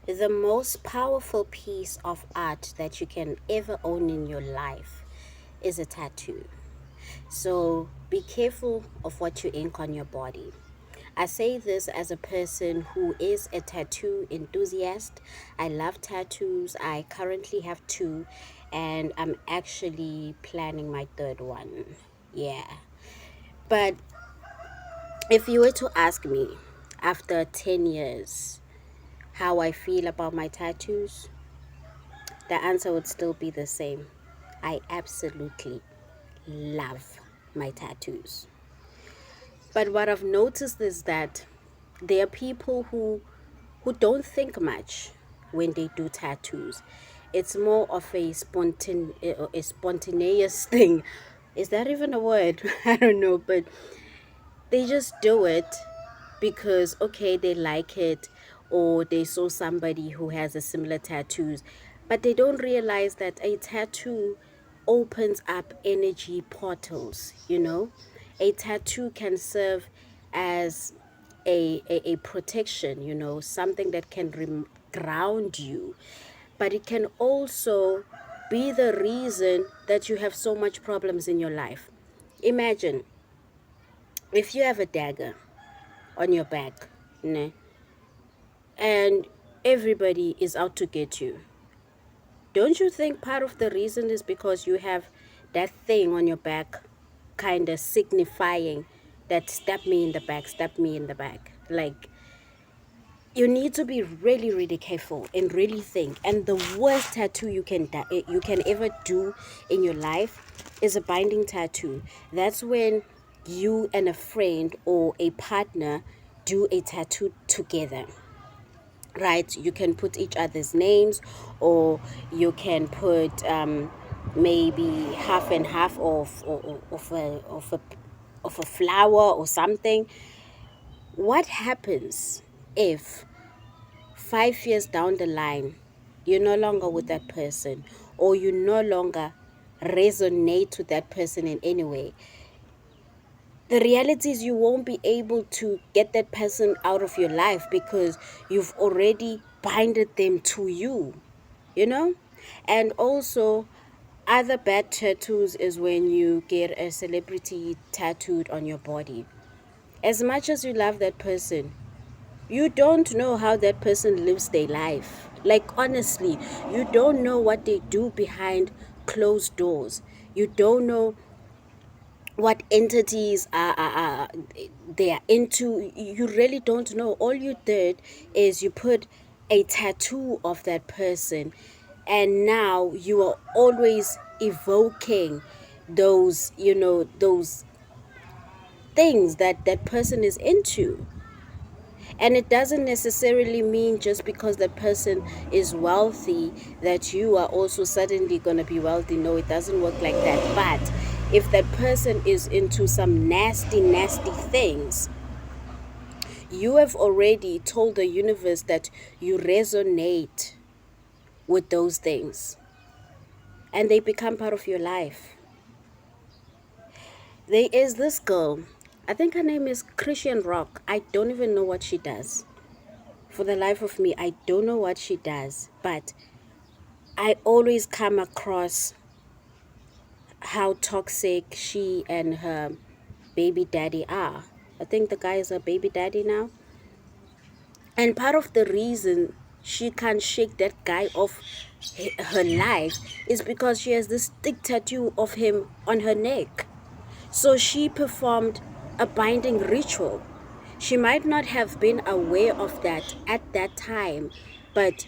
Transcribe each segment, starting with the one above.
The most powerful piece of art that you can ever own in your life is a tattoo. So be careful of what you ink on your body. I say this as a person who is a tattoo enthusiast. I love tattoos. I currently have two, and I'm actually planning my third one. Yeah. But if you were to ask me after 10 years how I feel about my tattoos, the answer would still be the same. I absolutely love my tattoos. But what I've noticed is that there are people who don't think much when they do tattoos. It's more of a spontaneous thing. Is that even a word? I don't know, but they just do it because okay, they like it, or they saw somebody who has a similar tattoos, but they don't realize that a tattoo opens up energy portals. A tattoo can serve as a protection, something that can ground you, but it can also be the reason that you have so much problems in your life. Imagine if you have a dagger on your back, ne, and everybody is out to get you. Don't you think part of the reason is because you have that thing on your back kind of signifying that stab me in the back, stab me in the back? Like, you need to be really, really careful and really think. And the worst tattoo you can ever do in your life is a binding tattoo. That's when you and a friend or a partner do a tattoo together, right? You can put each other's names, or you can put maybe half and half of a flower or something. What happens if 5 years down the line you're no longer with that person, or you no longer resonate with that person in any way? The reality is you won't be able to get that person out of your life because you've already binded them to you know and also, other bad tattoos is when you get a celebrity tattooed on your body. As much as you love that person, you don't know how that person lives their life. Like, honestly, you don't know what they do behind closed doors. You don't know what entities are they are into. You really don't know. All you did is you put a tattoo of that person, and now you are always evoking those things that that person is into. And it doesn't necessarily mean just because that person is wealthy that you are also suddenly going to be wealthy. No, it doesn't work like that. But if that person is into some nasty, nasty things, you have already told the universe that you resonate with those things, and they become part of your life. There is this girl, I think her name is Christian Rock. I don't even know what she does. For the life of me, I don't know what she does, but I always come across how toxic she and her baby daddy are. I think the guy is her baby daddy now. And part of the reason she can't shake that guy off her life is because she has this thick tattoo of him on her neck. So she performed a binding ritual. She might not have been aware of that at that time, but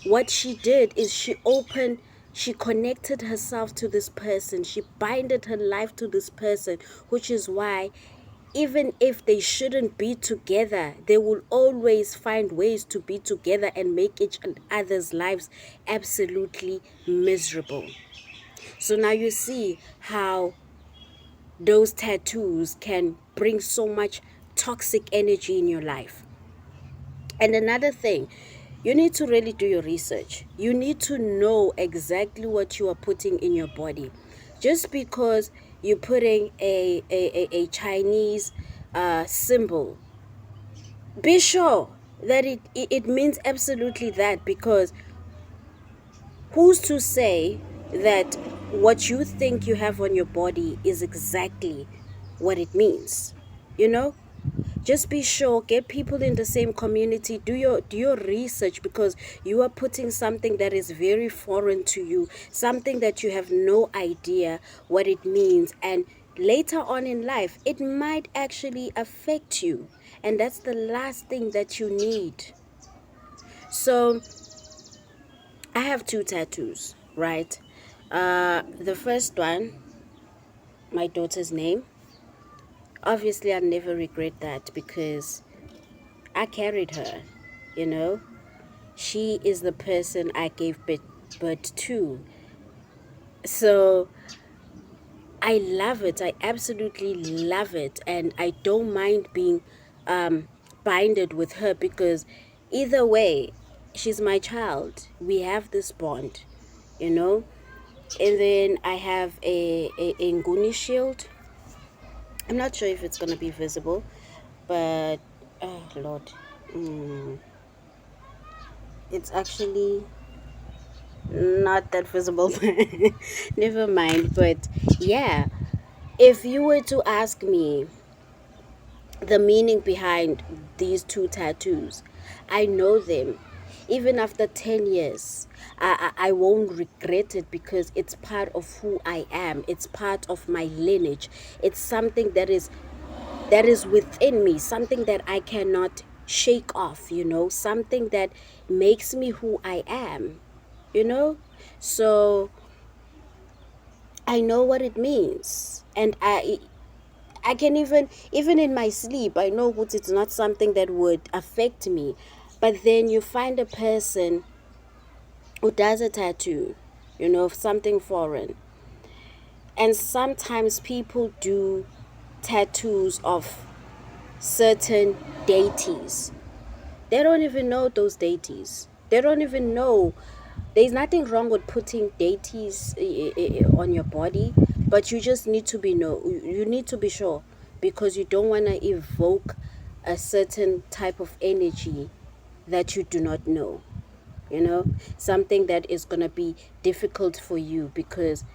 what she did is she connected herself to this person. She binded her life to this person, which is why even if they shouldn't be together, they will always find ways to be together and make each other's lives absolutely miserable. So now you see how those tattoos can bring so much toxic energy in your life. And another thing, you need to really do your research. You need to know exactly what you are putting in your body. Just because you're putting a Chinese symbol, be sure that it means absolutely that, because who's to say that what you think you have on your body is exactly what it means? You know, just be sure, get people in the same community, do your research, because you are putting something that is very foreign to you, something that you have no idea what it means, and later on in life it might actually affect you, and that's the last thing that you need. So I have two tattoos, right? The first one, my daughter's name. Obviously, I never regret that because I carried her, you know. She is the person I gave birth to. So I love it. I absolutely love it. And I don't mind being binded with her, because either way, she's my child. We have this bond, you know. And then I have a Nguni shield. I'm not sure if it's going to be visible, but oh Lord. It's actually not that visible. Never mind. But yeah, if you were to ask me the meaning behind these two tattoos, I know them. Even after 10 years, I won't regret it, because it's part of who I am. It's part of my lineage. It's something that is within me, something that I cannot shake off, something that makes me who I am, you know? So I know what it means. And I can even in my sleep, I know what it's not something that would affect me. But then you find a person who does a tattoo, of something foreign. And sometimes people do tattoos of certain deities. They don't even know those deities. They don't even know. There's nothing wrong with putting deities on your body, but you just need to be you need to be sure, because you don't want to evoke a certain type of energy that you do not know. Something that is going to be difficult for you, because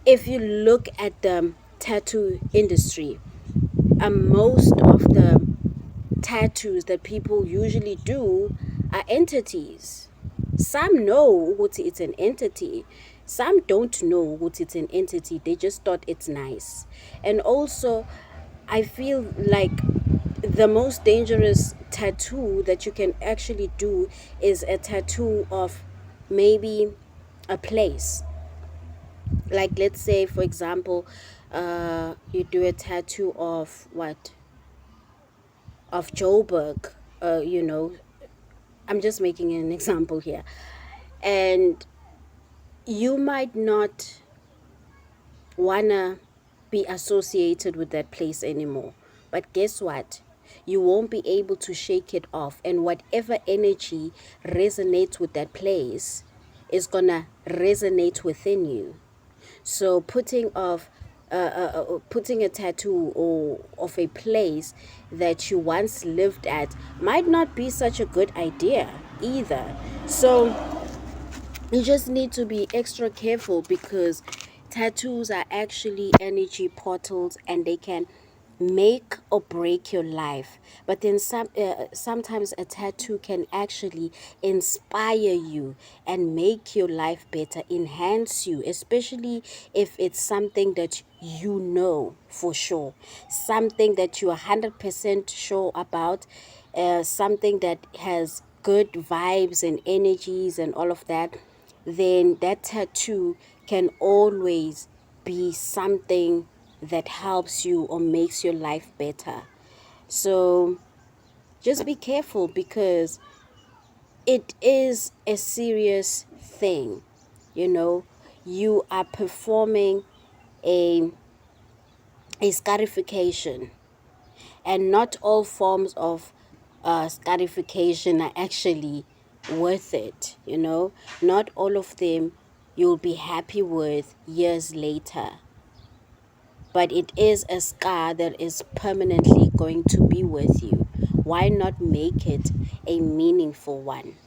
if you look at the tattoo industry, most of the tattoos that people usually do are entities. Some know what it's an entity. Some don't know what it's an entity. They just thought it's nice. And also, I feel like the most dangerous tattoo that you can actually do is a tattoo of maybe a place. Like, let's say, for example, you do a tattoo of what? Of Joburg, I'm just making an example here. And you might not wanna be associated with that place anymore. But guess what? You won't be able to shake it off. And whatever energy resonates with that place is gonna resonate within you. So putting a tattoo or of a place that you once lived at might not be such a good idea either. So you just need to be extra careful, because tattoos are actually energy portals, and they can make or break your life. But then sometimes a tattoo can actually inspire you and make your life better, enhance you, especially if it's something that you know for sure, something that you're 100% sure about, something that has good vibes and energies and all of that. Then that tattoo can always be something that helps you or makes your life better. So just be careful, because it is a serious thing. You are performing a scarification, and not all forms of scarification are actually worth it. Not all of them you'll be happy with years later, but it is a scar that is permanently going to be with you. why not make it a meaningful one?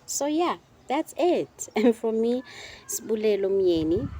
So yeah, that's it. And for me, Sibulelo Myeni,